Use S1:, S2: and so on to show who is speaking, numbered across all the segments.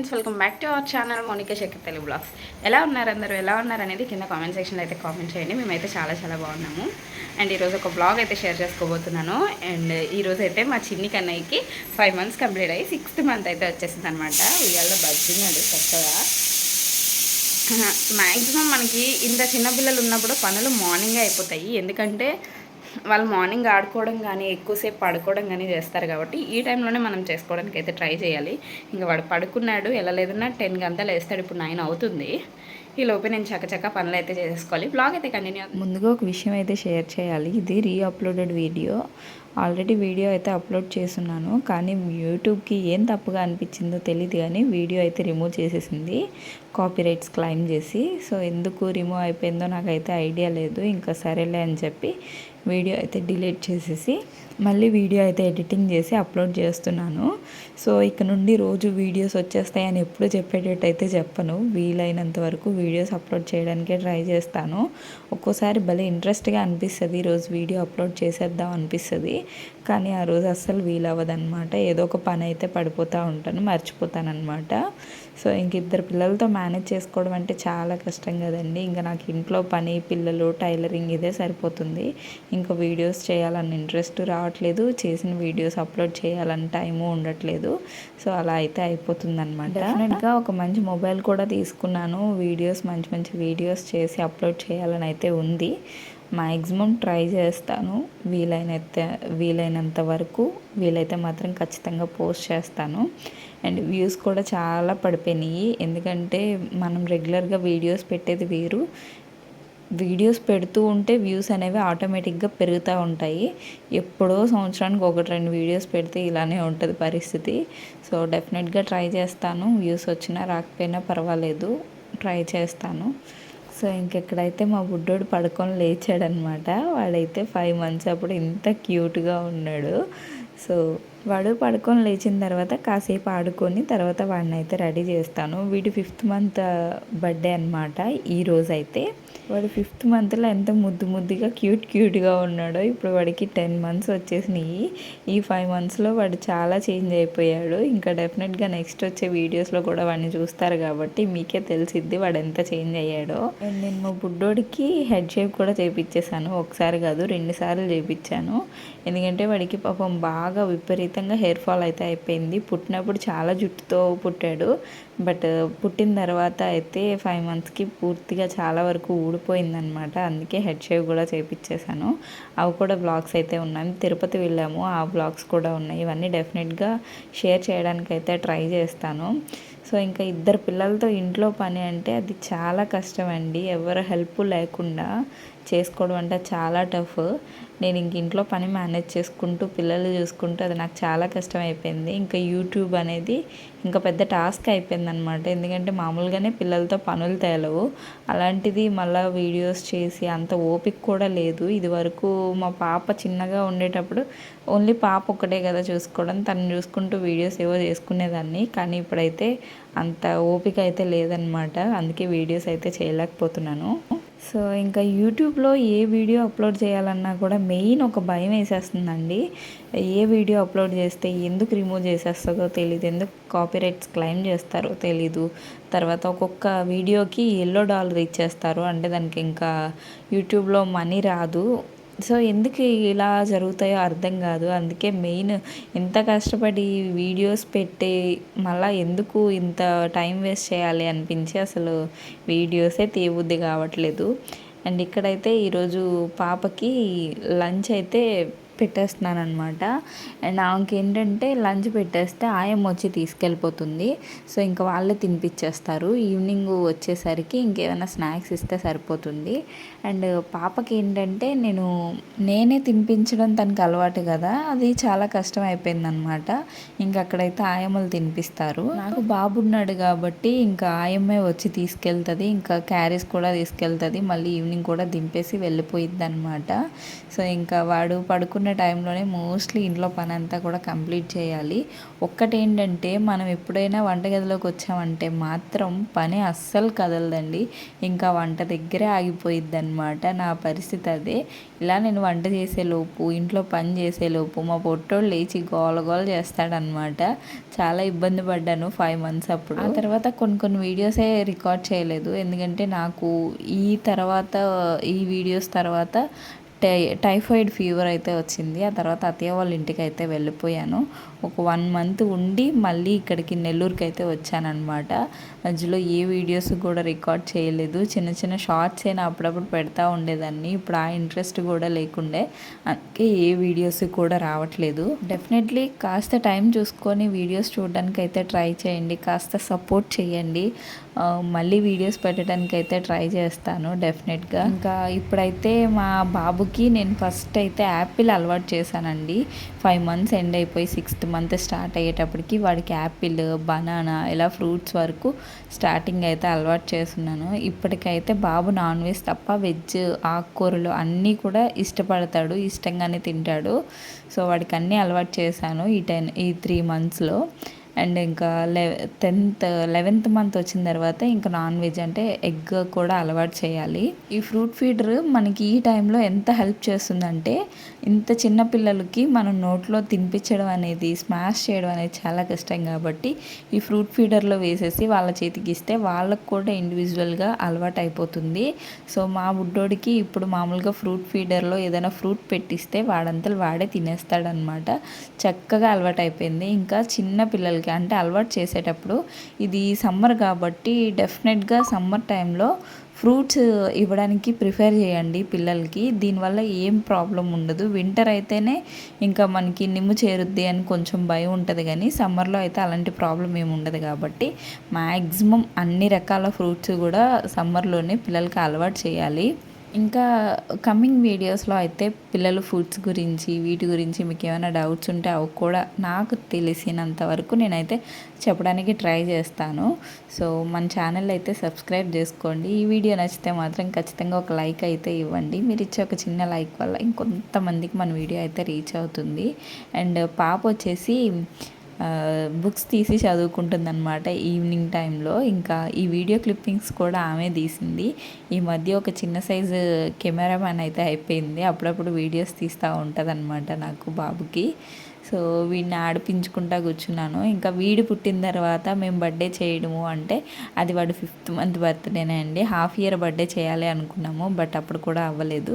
S1: Friends, welcome back to our channel Monika Shekar Telugu blogs. ఎలా ఉన్నారు అందరూ? ఎలా ఉన్నారు అనేది కింద కామెంట్ సెక్షన్లో అయితే కామెంట్ చేయండి. మేమైతే చాలా బాగున్నాము. అండ్ ఈరోజు ఒక బ్లాగ్ అయితే షేర్ చేసుకోబోతున్నాను. అండ్ ఈరోజు అయితే మా చిన్ని కన్నయ్యకి 5 months కంప్లీట్ అయ్యి 6th month అయితే వచ్చేసింది అనమాట. ఉయ్యాల్లో బజ్జినాడు చక్కగా. మ్యాక్సిమం మనకి ఇంత చిన్నపిల్లలు ఉన్నప్పుడు పనులు మార్నింగే అయిపోతాయి. ఎందుకంటే వాళ్ళు మార్నింగ్ ఆడుకోవడం కానీ ఎక్కువసేపు పడుకోవడం కానీ చేస్తారు కాబట్టి ఈ టైంలోనే మనం చేసుకోవడానికి అయితే ట్రై చేయాలి. ఇంకా వాడు పడుకున్నాడు, ఎలా లేదన్నా 10 గంటలు వేస్తాడు. ఇప్పుడు 9 అవుతుంది. ఈ లోపే నేను చక్కచక్క పనులు అయితే చేసుకోవాలి. బ్లాగ్ అయితే కంటిన్యూ.
S2: ముందుగా ఒక విషయం అయితే షేర్ చేయాలి. ఇది రీఅప్లోడెడ్ వీడియో. ఆల్రెడీ వీడియో అయితే అప్లోడ్ చేస్తున్నాను, కానీ యూట్యూబ్కి ఏం తప్పుగా అనిపించిందో తెలియదు, కానీ వీడియో అయితే రిమూవ్ చేసేసింది కాపీరైట్స్ క్లైమ్ చేసి. సో ఎందుకు రిమూవ్ అయిపోయిందో నాకైతే ఐడియా లేదు. ఇంకా సరేలే అని చెప్పి వీడియో అయితే డిలీట్ చేసేసి మళ్ళీ వీడియో అయితే ఎడిటింగ్ చేసి అప్లోడ్ చేస్తున్నాను. సో ఇక నుండి రోజు వీడియోస్ వచ్చేస్తాయని ఎప్పుడు చెప్పేటట్టయితే చెప్పను. వీలైనంత వరకు వీడియోస్ అప్లోడ్ చేయడానికే ట్రై చేస్తాను. ఒక్కోసారి భలే ఇంట్రెస్ట్గా అనిపిస్తుంది, ఈరోజు వీడియో అప్లోడ్ చేసేద్దాం అనిపిస్తుంది, కానీ ఆ రోజు అస్సలు వీలవ్వదన్నమాట. ఏదో ఒక పని అయితే పడిపోతూ ఉంటాను, మర్చిపోతాను అనమాట. సో ఇంక 2 పిల్లలతో మేనేజ్ చేసుకోవడం అంటే చాలా కష్టం కదండి. ఇంకా నాకు ఇంట్లో పని, పిల్లలు, టైలరింగ్ ఇదే సరిపోతుంది. ఇంకా వీడియోస్ చేయాలన్న ఇంట్రెస్ట్ రావట్లేదు, చేసిన వీడియోస్ అప్లోడ్ చేయాలని టైము ఉండట్లేదు. సో అలా అయితే అయిపోతుంది అనమాట. డెఫినెట్గా ఒక మంచి మొబైల్ కూడా తీసుకున్నాను, వీడియోస్ మంచి వీడియోస్ చేసి అప్లోడ్ చేయాలని అయితే ఉంది. మ్యాక్సిమం ట్రై చేస్తాను, వీలైనంత వరకు. వీలైతే మాత్రం ఖచ్చితంగా పోస్ట్ చేస్తాను. అండ్ వ్యూస్ కూడా చాలా పడిపోయినాయి, ఎందుకంటే మనం రెగ్యులర్గా వీడియోస్ పెట్టేది వేరు. వీడియోస్ పెడుతూ ఉంటే వ్యూస్ అనేవి ఆటోమేటిక్గా పెరుగుతూ ఉంటాయి. ఎప్పుడో సంవత్సరానికి 1-2 వీడియోస్ పెడితే ఇలానే ఉంటుంది పరిస్థితి. సో డెఫినెట్గా ట్రై చేస్తాను. వ్యూస్ వచ్చినా రాకపోయినా పర్వాలేదు, ట్రై చేస్తాను. సో ఇంకెక్కడైతే మా బుడ్డోడు పడుకొని లేచాడనమాట. వాడైతే 5 months అప్పుడు ఇంత క్యూట్గా ఉన్నాడు. సో వాడు పడుకొని లేచిన తర్వాత కాసేపు ఆడుకొని తర్వాత వాడిని అయితే రెడీ చేస్తాను. వీడి 5th month బర్త్డే అనమాట ఈరోజైతే. వాడు 5th monthలో ఎంత ముద్దుగా క్యూట్గా ఉన్నాడో. ఇప్పుడు వాడికి 10 months వచ్చేసినాయి. ఈ 5 monthsలో వాడు చాలా చేంజ్ అయిపోయాడు. ఇంకా డెఫినెట్గా నెక్స్ట్ వచ్చే వీడియోస్లో కూడా వాడిని చూస్తారు కాబట్టి మీకే తెలిసిద్ది వాడు ఎంత చేంజ్ అయ్యాడో. అండ్ నేను మా బుడ్డోడికి హెడ్ షేప్ కూడా చేయించేసాను. ఒకసారి కాదు 2 సార్లు చేయించాను. ఎందుకంటే వాడికి పాపం బాగా విపరీతంగా హెయిర్ ఫాల్ అయితే అయిపోయింది. పుట్టినప్పుడు చాలా జుట్టుతో పుట్టాడు, బట్ పుట్టిన తర్వాత అయితే 5 monthsకి పూర్తిగా చాలా వరకు ఊడిపోయిందనమాట. అందుకే హెడ్ షేవ్ కూడా చేయించేసాను. అవి కూడా బ్లాగ్స్ అయితే ఉన్నాయి. తిరుపతి వెళ్ళాము, ఆ బ్లాగ్స్ కూడా ఉన్నాయి. ఇవన్నీ డెఫినెట్గా షేర్ చేయడానికి అయితే ట్రై చేస్తాను. సో ఇంకా 2 పిల్లలతో ఇంట్లో పని అంటే అది చాలా కష్టం అండి. ఎవరు హెల్ప్ లేకుండా చేసుకోవడం అంటే చాలా టఫ్. నేను ఇంక ఇంట్లో పని మేనేజ్ చేసుకుంటూ పిల్లలు చూసుకుంటూ అది నాకు చాలా కష్టం అయిపోయింది. ఇంకా యూట్యూబ్ అనేది ఇంకా పెద్ద టాస్క్ అయిపోయింది అనమాట. ఎందుకంటే మామూలుగానే పిల్లలతో పనులు తేలవు, అలాంటిది మళ్ళీ వీడియోస్ చేసి అంత ఓపిక కూడా లేదు. ఇది వరకు మా పాప చిన్నగా ఉండేటప్పుడు ఓన్లీ పాప ఒక్కటే కదా చూసుకోవడం, తను చూసుకుంటూ వీడియోస్ ఏవో చేసుకునేదాన్ని. కానీ ఇప్పుడైతే అంత ఓపిక అయితే లేదనమాట, అందుకే వీడియోస్ అయితే చేయలేకపోతున్నాను. సో ఇంకా యూట్యూబ్లో ఏ వీడియో అప్లోడ్ చేయాలన్నా కూడా మెయిన్ ఒక భయం వేసేస్తుందండి. ఏ వీడియో అప్లోడ్ చేస్తే ఎందుకు రిమూవ్ చేసేస్తుందో తెలీదు, ఎందుకు కాపీరైట్స్ క్లెయిమ్ చేస్తారో తెలీదు. తర్వాత ఒక్కొక్క వీడియోకి $1 ఇచ్చేస్తారు, అంటే దానికి ఇంకా యూట్యూబ్లో మనీ రాదు. సో ఎందుకు ఇలా జరుగుతాయో అర్థం కాదు. అందుకే మెయిన్ ఎంత కష్టపడి వీడియోస్ పెట్టి మళ్ళీ ఎందుకు ఇంత టైం వేస్ట్ చేయాలి అనిపించి అసలు వీడియోసే తీయబుద్ధి కావట్లేదు. అండ్ ఇక్కడైతే ఈరోజు పాపకి లంచ్ అయితే పెట్టేస్తున్నాను అనమాట. అండ్ ఆమెకి ఏంటంటే లంచ్ పెట్టేస్తే ఆయమ్మ వచ్చి తీసుకెళ్ళిపోతుంది. సో ఇంకా వాళ్ళే తినిపించేస్తారు. ఈవినింగ్ వచ్చేసరికి ఇంకేమైనా స్నాక్స్ ఇస్తే సరిపోతుంది. అండ్ పాపకి ఏంటంటే నేనే తినిపించడం తనకు అలవాటు కదా, అది చాలా కష్టం అయిపోయింది అనమాట. ఇంకా అక్కడైతే ఆయమ్మలు తినిపిస్తారు. నాకు బాబు ఉన్నాడు కాబట్టి ఇంకా ఆయమ్మే వచ్చి తీసుకెళ్తుంది, ఇంకా క్యారీస్ కూడా తీసుకెళ్తుంది, మళ్ళీ ఈవినింగ్ కూడా దింపేసి వెళ్ళిపోయిద్ది అనమాట. సో ఇంకా వాడు పడుకున్న టైంలోనే మోస్ట్లీ ఇంట్లో పని అంతా కూడా కంప్లీట్ చేయాలి. ఒక్కటేంటంటే మనం ఎప్పుడైనా వంటగదిలోకి వచ్చామంటే మాత్రం పని అస్సలు కదలదండి. ఇంకా వంట దగ్గరే ఆగిపోయిద్ది అనమాట. నా పరిస్థితి అదే. ఇలా నేను వంట చేసేలోపు, ఇంట్లో పని చేసేలోపు మా పొట్టోడు లేచి గోల గోల చేస్తాడనమాట. చాలా ఇబ్బంది పడ్డాను 5 months అప్పుడు. ఆ తర్వాత కొన్ని వీడియోసే రికార్డ్ చేయలేదు. ఎందుకంటే నాకు ఈ వీడియోస్ తర్వాత టైఫాయిడ్ ఫీవర్ అయితే వచ్చింది. ఆ తర్వాత అత్తయ్య వాళ్ళ ఇంటికి అయితే వెళ్ళిపోయాను. ఒక 1 month ఉండి మళ్ళీ ఇక్కడికి నెల్లూరుకి అయితే వచ్చానమాట. మధ్యలో ఏ వీడియోస్ కూడా రికార్డ్ చేయలేదు. చిన్న షార్ట్స్ అయినా అప్పుడప్పుడు పెడతా ఉండేదాన్ని. ఇప్పుడు ఆ ఇంట్రెస్ట్ కూడా లేకుండే, అందుకే ఏ వీడియోస్ కూడా రావట్లేదు. డెఫినెట్లీ కాస్త టైం చూసుకొని వీడియోస్ చూడడానికి అయితే ట్రై చేయండి. కాస్త సపోర్ట్ చేయండి. మళ్ళీ వీడియోస్ పెట్టడానికి అయితే ట్రై చేస్తాను డెఫినెట్గా. ఇంకా ఇప్పుడైతే మా బాబుకి నేను ఫస్ట్ అయితే యాపిల్ అలవాటు చేశానండి. 5 months ఎండ్ అయిపోయి 6th month స్టార్ట్ అయ్యేటప్పటికి వాడికి యాపిల్, బనానా ఇలా ఫ్రూట్స్ వరకు స్టార్టింగ్ అయితే అలవాటు చేస్తున్నాను. ఇప్పటికైతే బాబు నాన్ వెజ్ తప్ప వెజ్, ఆకుకూరలు అన్నీ కూడా ఇష్టపడతాడు, ఇష్టంగానే తింటాడు. సో వాడికి అన్నీ అలవాటు చేశాను ఈ 3 monthsలో. అండ్ ఇంకా 11th month వచ్చిన తర్వాత ఇంకా నాన్ వెజ్ అంటే ఎగ్ కూడా అలవాటు చేయాలి. ఈ ఫ్రూట్ ఫీడర్ మనకి ఈ టైంలో ఎంత హెల్ప్ చేస్తుందంటే, ఇంత చిన్న పిల్లలకి మనం నోట్లో తినిపించడం అనేది, స్మాష్ చేయడం అనేది చాలా కష్టం కాబట్టి ఈ ఫ్రూట్ ఫీడర్లో వేసేసి వాళ్ళ చేతికి ఇస్తే వాళ్ళకు కూడా ఇండివిజువల్గా అలవాటు అయిపోతుంది. సో మా బుడ్డోడికి ఇప్పుడు మామూలుగా ఫ్రూట్ ఫీడర్లో ఏదైనా ఫ్రూట్ పెట్టిస్తే వాడంతలు వాడే తినేస్తాడనమాట. చక్కగా అలవాటు అయిపోయింది. ఇంకా చిన్న పిల్లలకి అంటే అలవాటు చేసేటప్పుడు, ఇది సమ్మర్ కాబట్టి డెఫినెట్గా సమ్మర్ టైంలో ఫ్రూట్స్ ఇవ్వడానికి ప్రిఫర్ చేయండి పిల్లలకి. దీనివల్ల ఏం ప్రాబ్లం ఉండదు. వింటర్ అయితేనే ఇంకా మనకి నిమ్ము చేరుద్ది అని కొంచెం భయం ఉంటుంది, కానీ సమ్మర్లో అయితే అలాంటి ప్రాబ్లం ఏమి ఉండదు. కాబట్టి మ్యాక్సిమం అన్ని రకాల ఫ్రూట్స్ కూడా సమ్మర్లోనే పిల్లలకి అలవాటు చేయాలి. ఇంకా కమింగ్ వీడియోస్లో అయితే పిల్లలు ఫుడ్స్ గురించి, వీటి గురించి మీకు ఏమైనా డౌట్స్ ఉంటే అవి కూడా నాకు తెలిసినంత వరకు నేనైతే చెప్పడానికి ట్రై చేస్తాను. సో మన ఛానల్ అయితే సబ్స్క్రైబ్ చేసుకోండి. ఈ వీడియో నచ్చితే మాత్రం ఖచ్చితంగా ఒక లైక్ అయితే ఇవ్వండి. మీరు ఇచ్చే ఒక చిన్న లైక్ వల్ల ఇంకొంతమందికి మన వీడియో అయితే రీచ్ అవుతుంది. అండ్ పాప వచ్చేసి బుక్స్ తీసి చదువుకుంటుందన్నమాట ఈవినింగ్ టైంలో. ఇంకా ఈ వీడియో క్లిప్పింగ్స్ కూడా ఆమె తీసింది. ఈ మధ్య ఒక చిన్న సైజు కెమెరామ్యాన్ అయితే అయిపోయింది. అప్పుడప్పుడు వీడియోస్ తీస్తూ ఉంటుంది నాకు బాబుకి. సో వీడిని ఆడిపించుకుంటా కూర్చున్నాను. ఇంకా వీడు పుట్టిన తర్వాత మేము బర్త్డే చేయడము అంటే అది వాడు 5th month బర్త్డేనే అండి. హాఫ్ ఇయర్ బర్త్డే చేయాలి అనుకున్నాము, బట్ అప్పుడు కూడా అవ్వలేదు.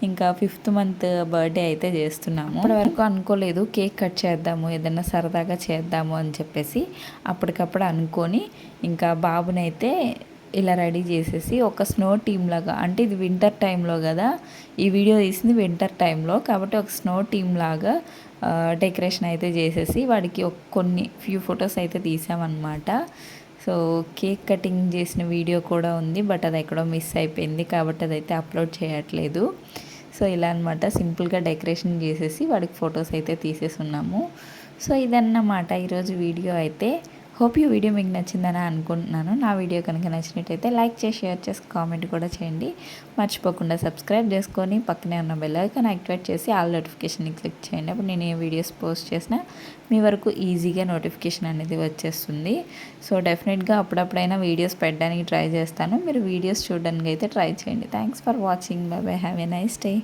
S2: ఇంకా 5th month బర్త్డే అయితే చేస్తున్నాము. అప్పటి వరకు అనుకోలేదు కేక్ కట్ చేద్దాము, ఏదైనా సరదాగా చేద్దాము అని చెప్పేసి అప్పటికప్పుడు అనుకొని ఇంకా బాబునైతే ఇలా రెడీ చేసేసి ఒక స్నో టీమ్ లాగా, అంటే ఇది వింటర్ టైంలో కదా, ఈ వీడియో తీసింది వింటర్ టైంలో కాబట్టి ఒక స్నో టీమ్ లాగా డెకరేషన్ అయితే చేసేసి వాడికి ఫ్యూ ఫొటోస్ అయితే తీసామన్నమాట. సో కేక్ కటింగ్ చేసిన వీడియో కూడా ఉంది, బట్ అది ఎక్కడో మిస్ అయిపోయింది కాబట్టి అదైతే అప్లోడ్ చేయట్లేదు. సో ఇలా అనమాట సింపుల్గా డెకరేషన్ చేసేసి వాడికి ఫొటోస్ అయితే తీసేసున్నాము. సో ఇదన్నమాట ఈరోజు వీడియో అయితే. హోప్ ఈ వీడియో మీకు నచ్చిందని అనుకుంటున్నాను. నా వీడియో కనుక నచ్చినట్టయితే లైక్ చేసి, షేర్ చేసి, కామెంట్ కూడా చేయండి. మర్చిపోకుండా సబ్స్క్రైబ్ చేసుకొని పక్కనే ఉన్న బెల్ ఐకాన్ యాక్టివేట్ చేసి ఆల్ నోటిఫికేషన్ని క్లిక్ చేయండి. అప్పుడు నేను ఏ వీడియోస్ పోస్ట్ చేసినా మీ వరకు ఈజీగా నోటిఫికేషన్ అనేది వచ్చేస్తుంది. సో డెఫినెట్గా అప్పుడప్పుడైనా వీడియోస్ పెట్టడానికి ట్రై చేస్తాను. మీరు వీడియోస్ చూడడానికి అయితే ట్రై చేయండి. Thanks for watching. By by. Have a nice day.